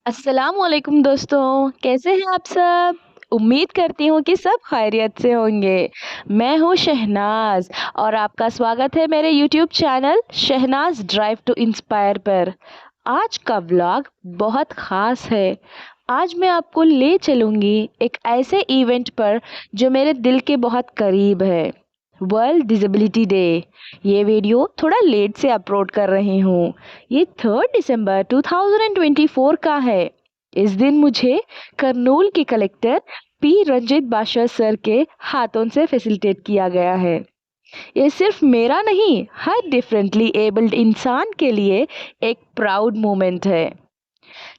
अस्सलाम वालेकुम दोस्तों, कैसे हैं आप सब? उम्मीद करती हूँ कि सब खैरियत से होंगे। मैं हूँ शहनाज़ और आपका स्वागत है मेरे YouTube channel Shehnaz drive to inspire पर। आज का व्लॉग बहुत ख़ास है। आज मैं आपको ले चलूँगी एक ऐसे इवेंट पर जो मेरे दिल के बहुत करीब है। World disability day. ये वीडियो थोड़ा लेट से अपलोड कर रही हूँ। ये 3 दिसंबर 2024 का है। इस दिन मुझे करनूल के collector P Ranjit Basha sir के हाथों से फैसिलिटेट किया गया है। ये सिर्फ मेरा नहीं, हर डिफरेंटली एबल्ड इंसान के लिए एक प्राउड मोमेंट है।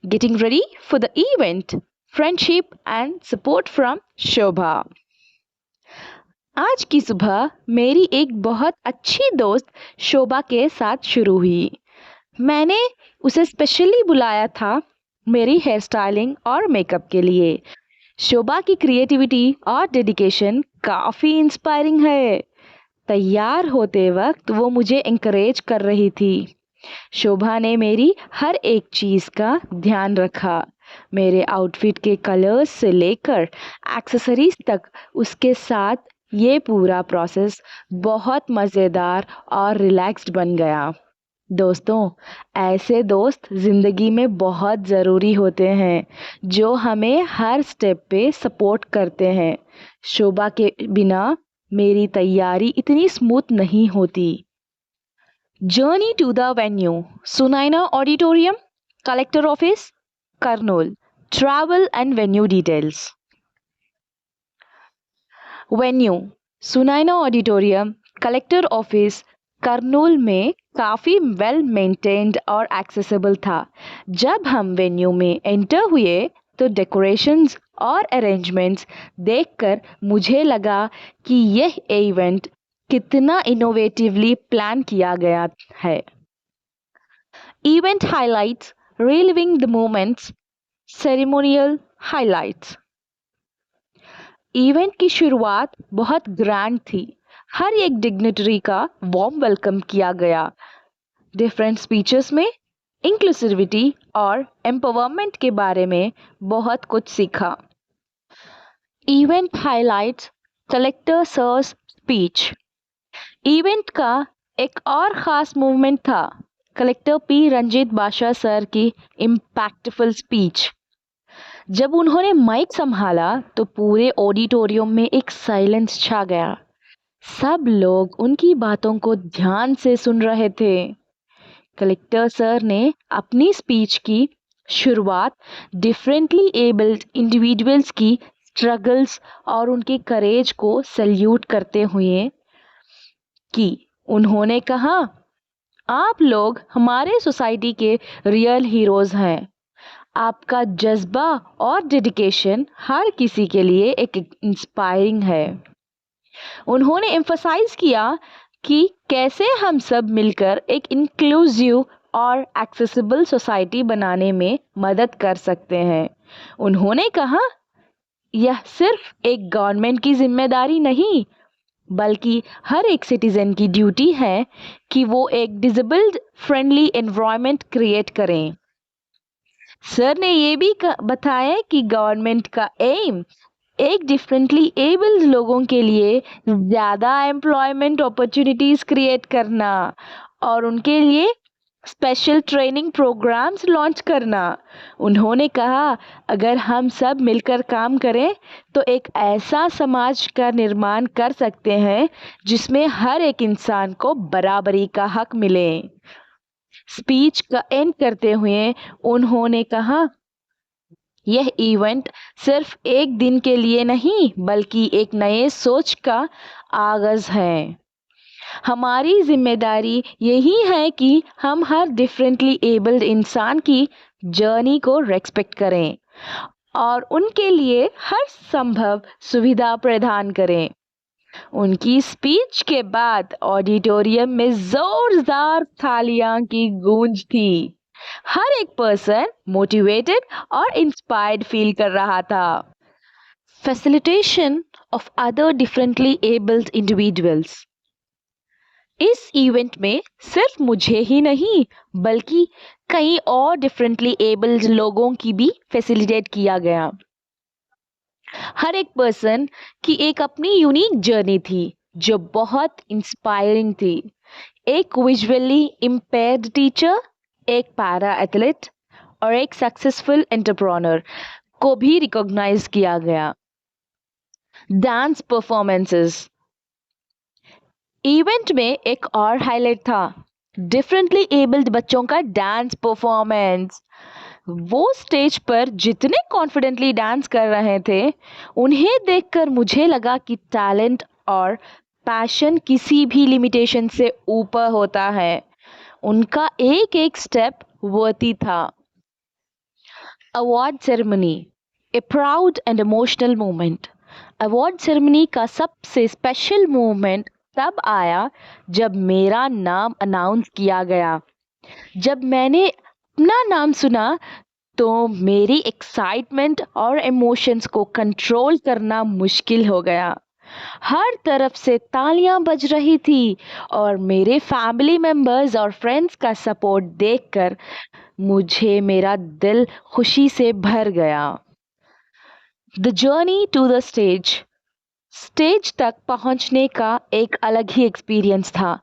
Getting ready for the event, friendship and support from Shobha. आज की सुबह मेरी एक बहुत अच्छी दोस्त शोभा के साथ शुरू हुई। मैंने उसे स्पेशली बुलाया था मेरी हेयर स्टाइलिंग और मेकअप के लिए। शोभा की क्रिएटिविटी और डेडिकेशन काफ़ी इंस्पायरिंग है। तैयार होते वक्त वो मुझे encourage कर रही थी। शोभा ने मेरी हर एक चीज़ का ध्यान रखा। मेरे आउटफिट के कलर्स से लेकर एक्सेसरीज तक उसके साथ ये पूरा प्रोसेस बहुत मज़ेदार और रिलैक्स्ड बन गया। दोस्तों, ऐसे दोस्त ज़िंदगी में बहुत ज़रूरी होते हैं जो हमें हर स्टेप पे सपोर्ट करते हैं। शोभा के बिना मेरी तैयारी इतनी स्मूथ नहीं होती। Journey to the venue, Sunaina auditorium, collector office, Kurnool. Travel and venue details. Venue, Sunaina auditorium, collector office, Kurnool में काफ़ी वेल मेंटेन्ड और एक्सेसिबल था। जब हम वेन्यू में एंटर हुए तो डेकोरेशंस और अरेंजमेंट्स देखकर मुझे लगा कि यह इवेंट कितना इनोवेटिवली प्लान किया गया है। Event highlights, relieving the moments, ceremonial highlights. Event की शुरुआत बहुत ग्रैंड थी। हर एक डिग्निटरी का वार्म वेलकम किया गया। डिफरेंट स्पीचेस में इंक्लूसिविटी और एम्पावरमेंट के बारे में बहुत कुछ सीखा। Event highlights, collector sirs speech. Event का एक और ख़ास मूवमेंट था collector P Ranjit Basha sir की इम्पैक्टफुल स्पीच। जब उन्होंने माइक संभाला तो पूरे ऑडिटोरियम में एक साइलेंस छा गया। सब लोग उनकी बातों को ध्यान से सुन रहे थे। कलेक्टर सर ने अपनी स्पीच की शुरुआत डिफरेंटली एबल्ड इंडिविजुअल्स की स्ट्रगल्स और उनके करेज को सैल्यूट करते हुए की। उन्होंने कहा, आप लोग हमारे सोसाइटी के रियल हीरोज हैं। आपका जज्बा और डेडिकेशन हर किसी के लिए एक इंस्पायरिंग है। उन्होंने एम्फसाइज किया कि कैसे हम सब मिलकर एक इंक्लूसिव और एक्सेसिबल सोसाइटी बनाने में मदद कर सकते हैं। उन्होंने कहा, यह सिर्फ एक गवर्नमेंट की जिम्मेदारी नहीं, बल्कि हर एक सिटीजन की ड्यूटी है कि वो एक डिसेबल्ड फ्रेंडली एनवायरनमेंट क्रिएट करें। सर ने ये भी बताया कि गवर्नमेंट का एम एक डिफरेंटली एबल्ड लोगों के लिए ज़्यादा एम्प्लॉयमेंट अपॉर्चुनिटीज़ क्रिएट करना और उनके लिए स्पेशल ट्रेनिंग प्रोग्राम्स लॉन्च करना। उन्होंने कहा, अगर हम सब मिलकर काम करें तो एक ऐसा समाज का निर्माण कर सकते हैं जिसमें हर एक इंसान को बराबरी का हक मिले। स्पीच का एंड करते हुए उन्होंने कहा, यह इवेंट सिर्फ एक दिन के लिए नहीं बल्कि एक नए सोच का आगाज है। हमारी जिम्मेदारी यही है कि हम हर डिफरेंटली एबल्ड इंसान की जर्नी को रेस्पेक्ट करें और उनके लिए हर संभव सुविधा प्रदान करें। उनकी स्पीच के बाद ऑडिटोरियम में जोरदार तालियां की गूंज थी। हर एक पर्सन मोटिवेटेड और इंस्पायर्ड फील कर रहा था। Facilitation of other differently abled individuals. इस इवेंट में सिर्फ मुझे ही नहीं बल्कि कई और डिफरेंटली एबल्ड लोगों की भी फैसिलिटेट किया गया। हर एक पर्सन की एक अपनी यूनिक जर्नी थी जो बहुत इंस्पायरिंग थी। एक विजुअली इम्पेयर्ड टीचर, एक पैरा एथलीट और एक सक्सेसफुल एंटरप्रेन्योर को भी रिकॉग्नाइज किया गया। डांस परफॉर्मेंसेस इवेंट में एक और हाईलाइट था, डिफरेंटली एबल्ड बच्चों का डांस परफॉर्मेंस। वो स्टेज पर जितने कॉन्फिडेंटली डांस कर रहे थे, उन्हें देखकर मुझे लगा कि टैलेंट और पैशन किसी भी लिमिटेशन से ऊपर होता है। उनका एक एक स्टेप वर्ती था। Award ceremony, A proud and emotional moment. Award ceremony का सबसे स्पेशल मोमेंट तब आया जब मेरा नाम अनाउंस किया गया। जब मैंने अपना नाम सुना तो मेरी एक्साइटमेंट और इमोशंस को कंट्रोल करना मुश्किल हो गया। हर तरफ से तालियां बज रही थी और मेरे फैमिली मेंबर्स और फ्रेंड्स का सपोर्ट देखकर मुझे मेरा दिल खुशी से भर गया। The journey to the stage, stage तक पहुंचने का एक अलग ही एक्सपीरियंस था।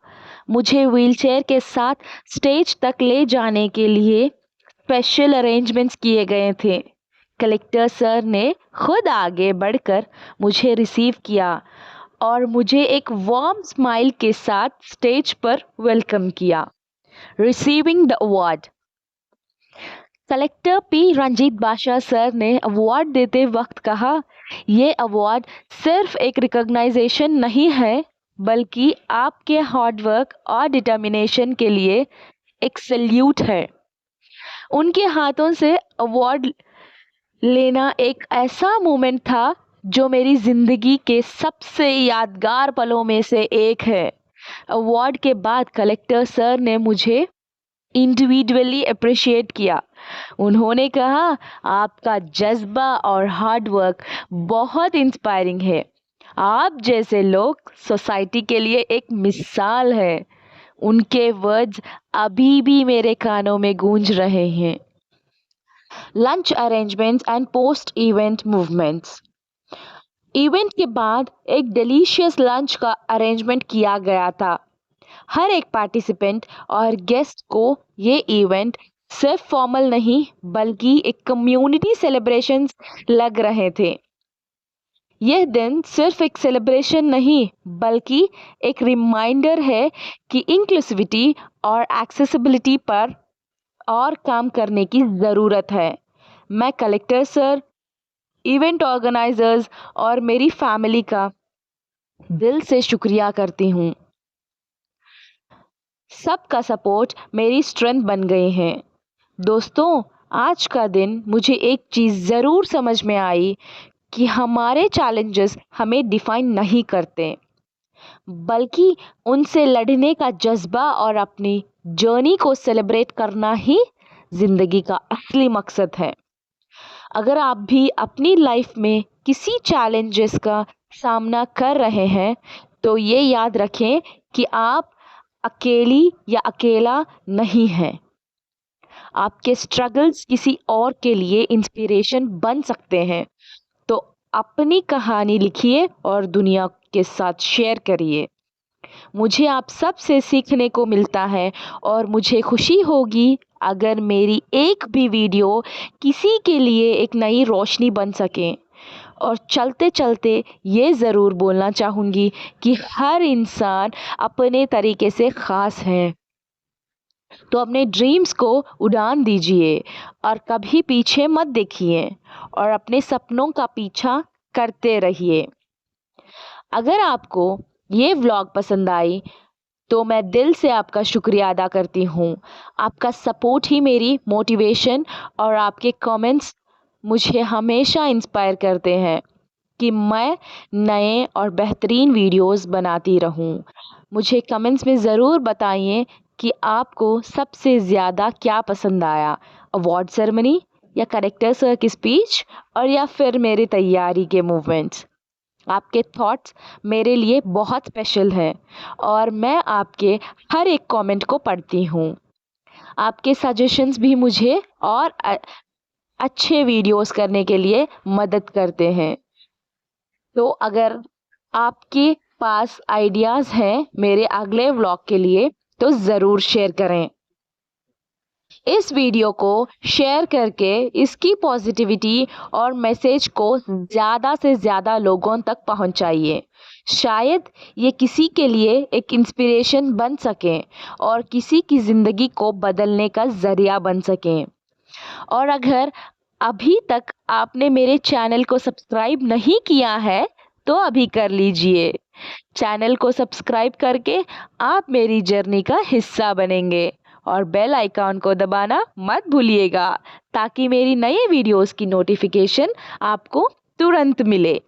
मुझे व्हीलचेयर के साथ स्टेज तक ले जाने के लिए स्पेशल अरेंजमेंट्स किए गए थे। कलेक्टर सर ने खुद आगे बढ़कर मुझे रिसीव किया और मुझे एक वार्म स्माइल के साथ स्टेज पर वेलकम किया। Receiving the award, collector P Ranjit Basha sir ने अवार्ड देते वक्त कहा, ये अवार्ड सिर्फ एक रिकॉग्नाइजेशन नहीं है बल्कि आपके हार्डवर्क और डिटर्मिनेशन के लिए एक सैल्यूट है। उनके हाथों से अवार्ड लेना एक ऐसा मोमेंट था जो मेरी जिंदगी के सबसे यादगार पलों में से एक है। अवार्ड के बाद कलेक्टर सर ने मुझे इंडिविजुअली अप्रिशिएट किया। उन्होंने कहा, आपका जज्बा और हार्ड वर्क बहुत इंस्पायरिंग है। आप जैसे लोग सोसाइटी के लिए एक मिसाल है। उनके वर्ड्स अभी भी मेरे कानों में गूंज रहे हैं। Lunch arrangements and post event movements, event के बाद एक डिलीशियस लंच का अरेंजमेंट किया गया था। हर एक पार्टिसिपेंट और गेस्ट को ये इवेंट सिर्फ फॉर्मल नहीं बल्कि एक कम्युनिटी सेलिब्रेशन लग रहे थे। यह दिन सिर्फ एक सेलिब्रेशन नहीं बल्कि एक रिमाइंडर है कि इंक्लूसिविटी और एक्सेसिबिलिटी पर और काम करने की ज़रूरत है। मैं कलेक्टर सर, इवेंट ऑर्गेनाइजर्स और मेरी फैमिली का दिल से शुक्रिया करती हूँ। सबका सपोर्ट मेरी स्ट्रेंथ बन गए हैं। दोस्तों, आज का दिन मुझे एक चीज़ ज़रूर समझ में आई कि हमारे चैलेंजेस हमें डिफाइन नहीं करते बल्कि उनसे लड़ने का जज्बा और अपनी जर्नी को सेलिब्रेट करना ही ज़िंदगी का असली मकसद है। अगर आप भी अपनी लाइफ में किसी चैलेंजेस का सामना कर रहे हैं तो ये याद रखें कि आप अकेली या अकेला नहीं हैं। आपके स्ट्रगल्स किसी और के लिए इंस्पिरेशन बन सकते हैं। तो अपनी कहानी लिखिए और दुनिया के साथ शेयर करिए। मुझे आप सब से सीखने को मिलता है और मुझे खुशी होगी अगर मेरी एक भी वीडियो किसी के लिए एक नई रोशनी बन सके। और चलते चलते ये ज़रूर बोलना चाहूँगी कि हर इंसान अपने तरीके से ख़ास है। तो अपने ड्रीम्स को उड़ान दीजिए और कभी पीछे मत देखिए और अपने सपनों का पीछा करते रहिए। अगर आपको ये व्लॉग पसंद आई तो मैं दिल से आपका शुक्रिया अदा करती हूँ। आपका सपोर्ट ही मेरी मोटिवेशन और आपके कमेंट्स मुझे हमेशा इंस्पायर करते हैं कि मैं नए और बेहतरीन वीडियोस बनाती रहूं। मुझे कमेंट्स में ज़रूर बताइए कि आपको सबसे ज़्यादा क्या पसंद आया, अवार्ड सेरेमनी या कलेक्टर सर की स्पीच और या फिर मेरी तैयारी के मूवमेंट्स। आपके थॉट्स मेरे लिए बहुत स्पेशल हैं और मैं आपके हर एक कमेंट को पढ़ती हूँ। आपके सजेशंस भी मुझे और अच्छे वीडियोस करने के लिए मदद करते हैं। तो अगर आपके पास आइडियाज़ हैं मेरे अगले व्लॉग के लिए तो ज़रूर शेयर करें। इस वीडियो को शेयर करके इसकी पॉजिटिविटी और मैसेज को ज़्यादा से ज़्यादा लोगों तक पहुंचाइए। शायद ये किसी के लिए एक इंस्पिरेशन बन सके और किसी की ज़िंदगी को बदलने का ज़रिया बन सकें। और अगर अभी तक आपने मेरे चैनल को सब्सक्राइब नहीं किया है तो अभी कर लीजिए। चैनल को सब्सक्राइब करके आप मेरी जर्नी का हिस्सा बनेंगे और बेल आइकॉन को दबाना मत भूलिएगा ताकि मेरी नई वीडियोस की नोटिफिकेशन आपको तुरंत मिले।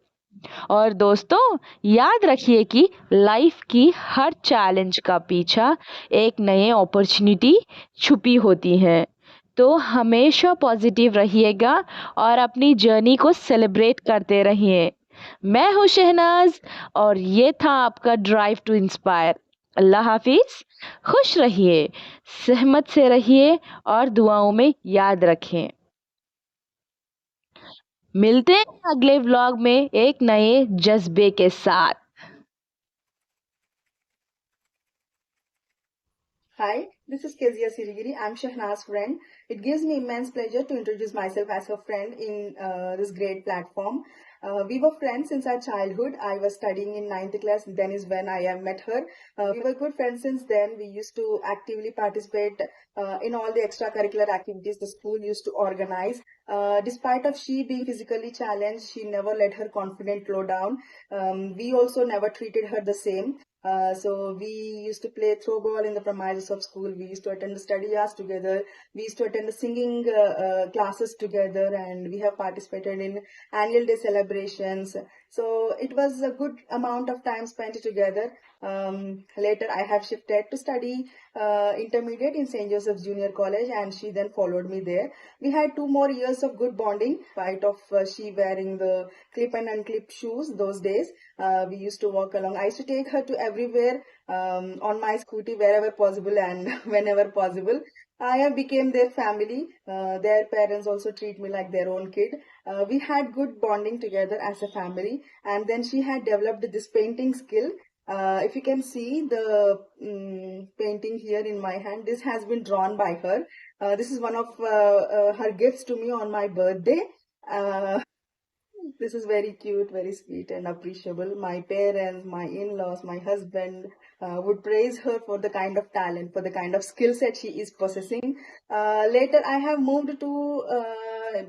और दोस्तों, याद रखिए कि लाइफ की हर चैलेंज का पीछा एक नई अपॉर्चुनिटी छुपी होती है। तो हमेशा पॉजिटिव रहिएगा और अपनी जर्नी को सेलिब्रेट करते रहिए। मैं हूँ शहनाज और ये था आपका ड्राइव टू इंस्पायर। अल्लाह हाफिज। खुश रहिए, सहमत से रहिए और दुआओं में याद रखें। मिलते हैं अगले व्लॉग में एक नए जज्बे के साथ। Hi, this is Kezia Sirigiri. I'm Shahnaz's friend. It gives me immense pleasure to introduce myself as her friend in this great platform. We were friends since our childhood. I was studying in ninth class, then is when I have met her. We were good friends since then. We used to actively participate in all the extracurricular activities the school used to organize. Despite of she being physically challenged, she never let her confidence low down. We also never treated her the same. So we used to play throw ball in the premises of school. We used to attend the study hours together. We used to attend the singing classes together, and we have participated in annual day celebrations. So it was a good amount of time spent together. Later, I have shifted to study intermediate in St. Joseph's Junior College, and she then followed me there. We had 2 more years of good bonding, spite of she wearing the clip and unclip shoes those days. We used to walk along. I used to take her to everywhere on my scooty wherever possible and whenever possible. I have became their family. Their parents also treat me like their own kid. We had good bonding together as a family. And then she had developed this painting skill. If you can see the painting here in my hand, this has been drawn by her. This is one of her gifts to me on my birthday. Uh, this is very cute, very sweet and appreciable. My parents, my in-laws, my husband would praise her for the kind of talent, for the kind of skill set she is possessing. Later, I have moved to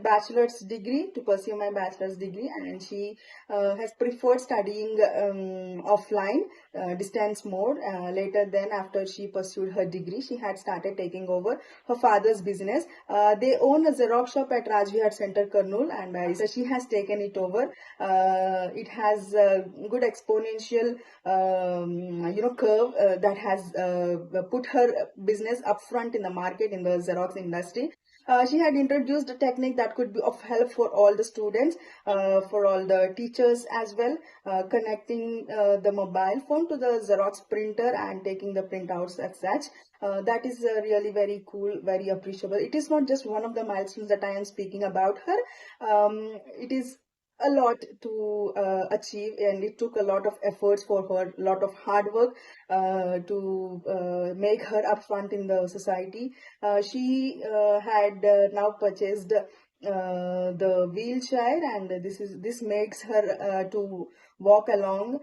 bachelor's degree to pursue my bachelor's degree, and she has preferred studying offline, distance mode. Later, then after she pursued her degree, she had started taking over her father's business. They own a Xerox shop at Rajvihar Center, Kurnool, and so she has taken it over. It has a good exponential, curve that has put her business up front in the market in the Xerox industry. She had introduced a technique that could be of help for all the students, for all the teachers as well, connecting the mobile phone to the Xerox printer and taking the printouts as such. That is really very cool, very appreciable. It is not just one of the milestones that I am speaking about her. It is a lot to achieve, and it took a lot of efforts for her, a lot of hard work to make her upfront in the society. She had now purchased the wheelchair, and this makes her to walk along,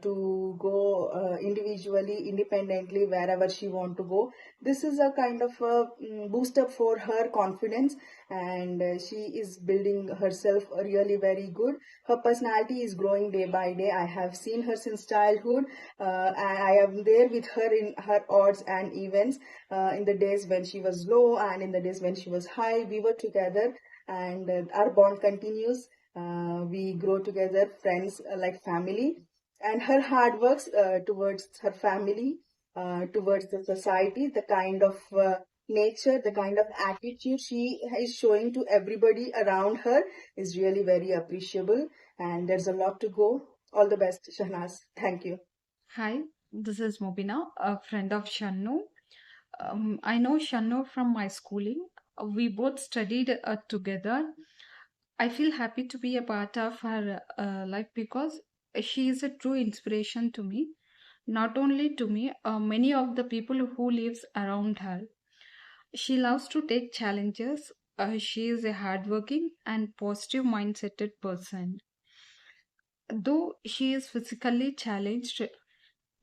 to go individually, independently wherever she want to go. This is a kind of a boost up for her confidence, and she is building herself really very good. Her personality is growing day by day. I have seen her since childhood. I am there with her in her odds and events, in the days when she was low and in the days when she was high. We were together, and our bond continues. We grow together, friends like family. And her hard works towards her family, towards the society, the kind of nature, the kind of attitude she is showing to everybody around her is really very appreciable. and there's a lot to go. All the best, Shahnaz. Thank you. Hi, this is Mobina, a friend of Shannu. I know Shannu from my schooling. We both studied together. I feel happy to be a part of her life because she is a true inspiration to me. Not only to me, many of the people who lives around her. She loves to take challenges. She is a hardworking and positive mindseted person. Though she is physically challenged,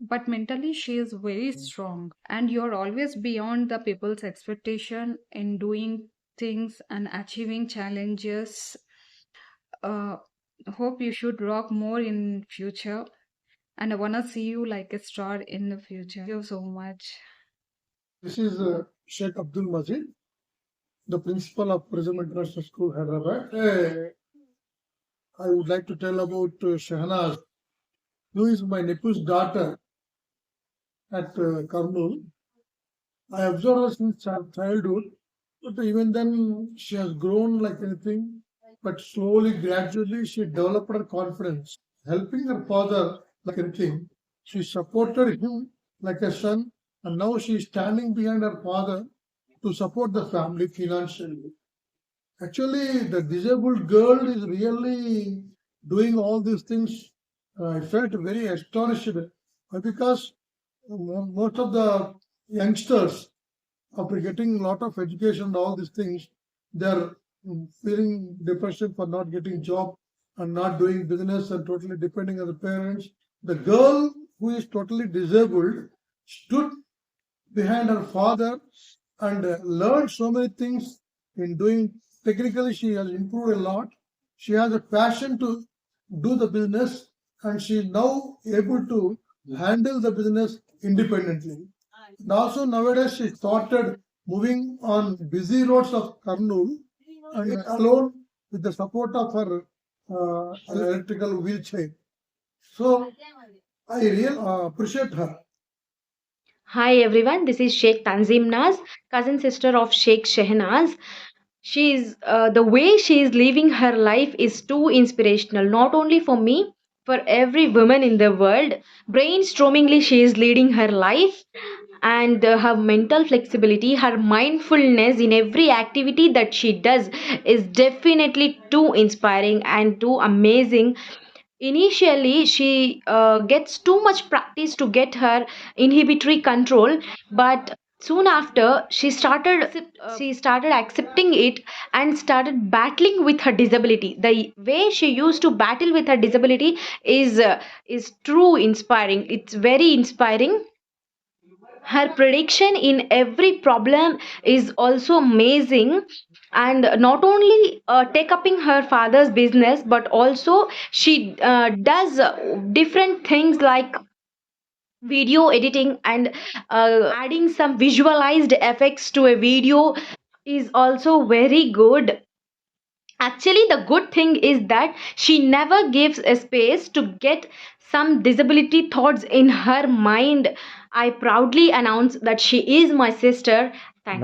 but mentally she is very strong, and you're always beyond the people's expectation in doing things and achieving challenges. uh, Hope you should rock more in future, and I want to see you like a star in the future. Thank you so much. This is Sheikh Abdul Majid, the principal of Prism International School, Hyderabad. I would like to tell about Shahnaz, who is my nephew's daughter at Kurnool. I observed her since childhood, but even then she has grown like anything. But slowly, gradually, she developed her confidence, helping her father like anything. She supported him like a son, and now she is standing behind her father to support the family financially. Actually, the disabled girl is really doing all these things. I felt very astonished because most of the youngsters, after getting a lot of education and all these things, they're feeling depression for not getting job and not doing business and totally depending on the parents. The girl who is totally disabled stood behind her father and learned so many things in doing. Technically, she has improved a lot. She has a passion to do the business, and she is now able to handle the business independently. And also nowadays she started moving on busy roads of Kurnool and alone with the support of her electrical wheelchair. So I really appreciate her. Hi everyone, this is Sheikh Tanzim Naz, cousin sister of Sheikh Shehnaz. She's the way she is living her life is too inspirational, not only for me, for every woman in the world. Brainstormingly, she is leading her life, and her mental flexibility, her mindfulness in every activity that she does is definitely too inspiring and too amazing. Initially she gets too much practice to get her inhibitory control, but soon after she started accepting it and started battling with her disability. The way she used to battle with her disability is true inspiring. It's very inspiring. Her prediction in every problem is also amazing, and not only take up in her father's business, but also she does different things like video editing and adding some visualized effects to a video is also very good. Actually, the good thing is that she never gives a space to get some disability thoughts in her mind. I proudly announce that she is my sister. Thank you.